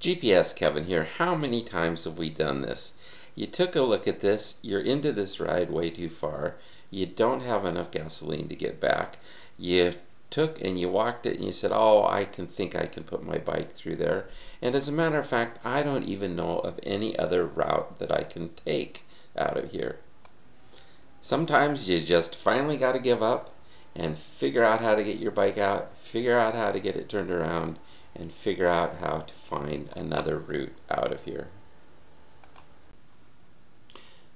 GPS Kevin here. How many times have we done this? You took a look at this, you're into this ride way too far, you don't have enough gasoline to get back, you took and you walked it and you said, oh, I think I can put my bike through there. And as a matter of fact, I don't even know of any other route that I can take out of here. Sometimes you just finally got to give up and figure out how to get your bike out, figure out how to get it turned around, and figure out how to find another route out of here.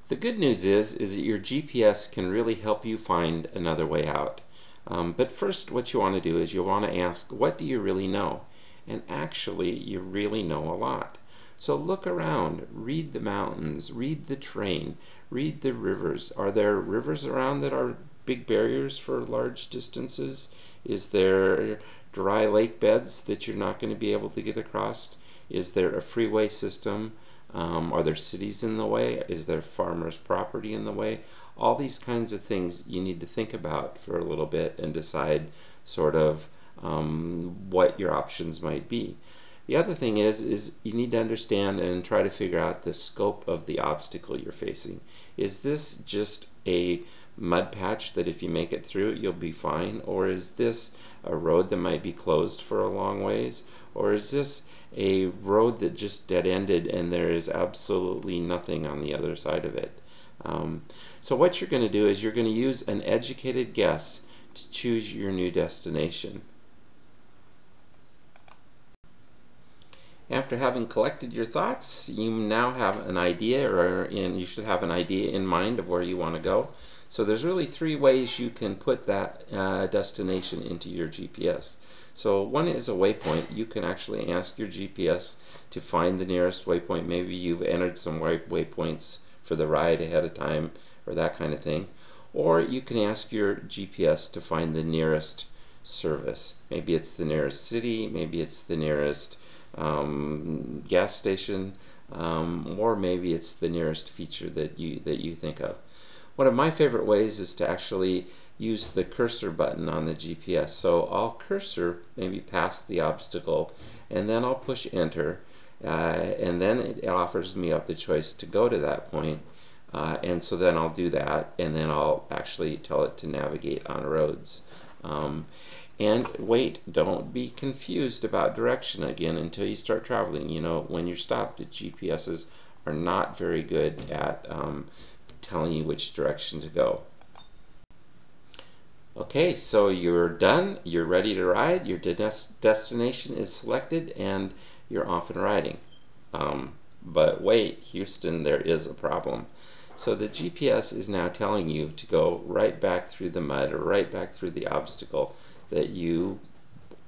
The good news is that your GPS can really help you find another way out. But first, what you want to do is you want to ask, what do you really know? And actually, you really know a lot. So look around, read the mountains, read the terrain, read the rivers. Are there rivers around that are big barriers for large distances? Is there dry lake beds that you're not going to be able to get across? Is there a freeway system? Are there cities in the way? Is there farmers' property in the way? All these kinds of things you need to think about for a little bit and decide sort of what your options might be. The other thing is you need to understand and try to figure out the scope of the obstacle you're facing. Is this just a mud patch that if you make it through you'll be fine? Or is this a road that might be closed for a long ways? Or is this a road that just dead-ended and there is absolutely nothing on the other side of it? So what you're going to do is you're going to use an educated guess to choose your new destination. After having collected your thoughts, you now have an idea, you should have an idea in mind of where you want to go. So there's really three ways you can put that destination into your GPS. So one is a waypoint. You can actually ask your GPS to find the nearest waypoint. Maybe you've entered some waypoints for the ride ahead of time or that kind of thing. Or you can ask your GPS to find the nearest service. Maybe it's the nearest city, maybe it's the nearest gas station, or maybe it's the nearest feature that you think of. One of my favorite ways is to actually use the cursor button on the GPS. So I'll cursor maybe past the obstacle and then I'll push enter and then it offers me up the choice to go to that point, and so then I'll do that and then I'll actually tell it to navigate on roads. And wait, don't be confused about direction again until you start traveling. You know, when you're stopped, the GPSs are not very good at telling you which direction to go. Okay, so you're done, you're ready to ride, your destination is selected, and you're off and riding. But wait, Houston, there is a problem. So the GPS is now telling you to go right back through the mud or right back through the obstacle that you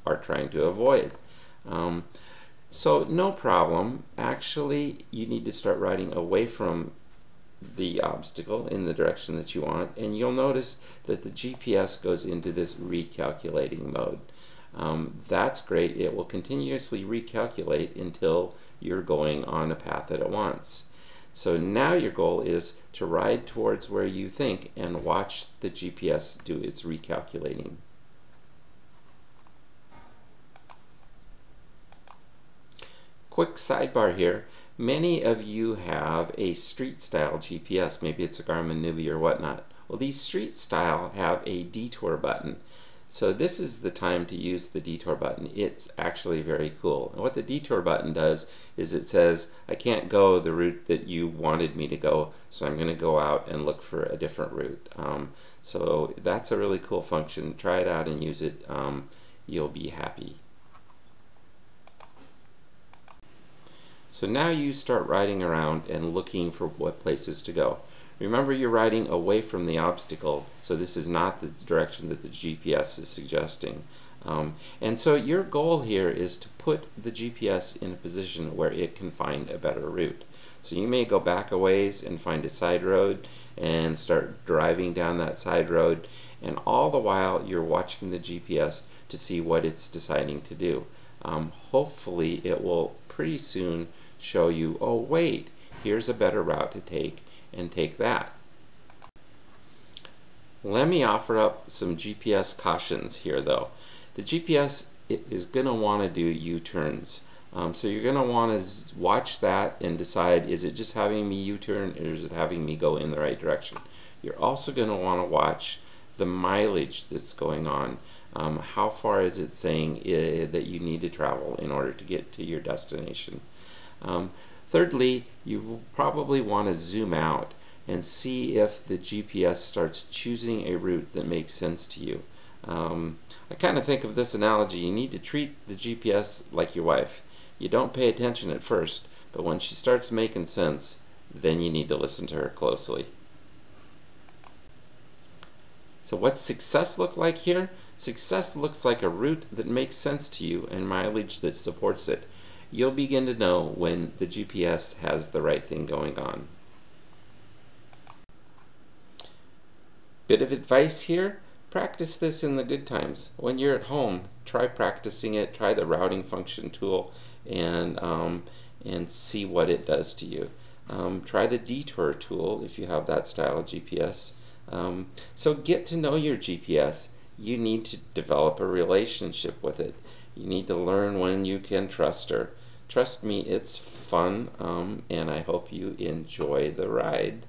are trying to avoid. So no problem. Actually, you need to start riding away from the obstacle in the direction that you want, and you'll notice that the GPS goes into this recalculating mode. That's great. It will continuously recalculate until you're going on a path that it wants. So now your goal is to ride towards where you think and watch the GPS do its recalculating. Quick sidebar here. Many of you have a street style GPS. Maybe it's a Garmin Nuvie or whatnot. Well, these street style have a detour button. So this is the time to use the detour button. It's actually very cool. And what the detour button does is it says, I can't go the route that you wanted me to go, so I'm going to go out and look for a different route. So that's a really cool function. Try it out and use it. You'll be happy. So now you start riding around and looking for what places to go. Remember, you're riding away from the obstacle, so this is not the direction that the GPS is suggesting. And so your goal here is to put the GPS in a position where it can find a better route. So you may go back a ways and find a side road and start driving down that side road, and all the while you're watching the GPS to see what it's deciding to do. Hopefully it will pretty soon show you, oh wait, here's a better route to take, and take that. Let me offer up some GPS cautions here though. The GPS is going to want to do U-turns. So you're going to want to watch that and decide, is it just having me U-turn or is it having me go in the right direction? You're also going to want to watch the mileage that's going on. How far is it saying that you need to travel in order to get to your destination? Thirdly, you will probably want to zoom out and see if the GPS starts choosing a route that makes sense to you. I kind of think of this analogy. You need to treat the GPS like your wife. You don't pay attention at first, but when she starts making sense, then you need to listen to her closely. So what's success look like here? Success looks like a route that makes sense to you and mileage that supports it. You'll begin to know when the GPS has the right thing going on. Bit of advice here, practice this in the good times. When you're at home, try practicing it, try the routing function tool, and see what it does to you. Try the detour tool if you have that style of GPS. So get to know your GPS. You need to develop a relationship with it. You need to learn when you can trust her. Trust me, it's fun, and I hope you enjoy the ride.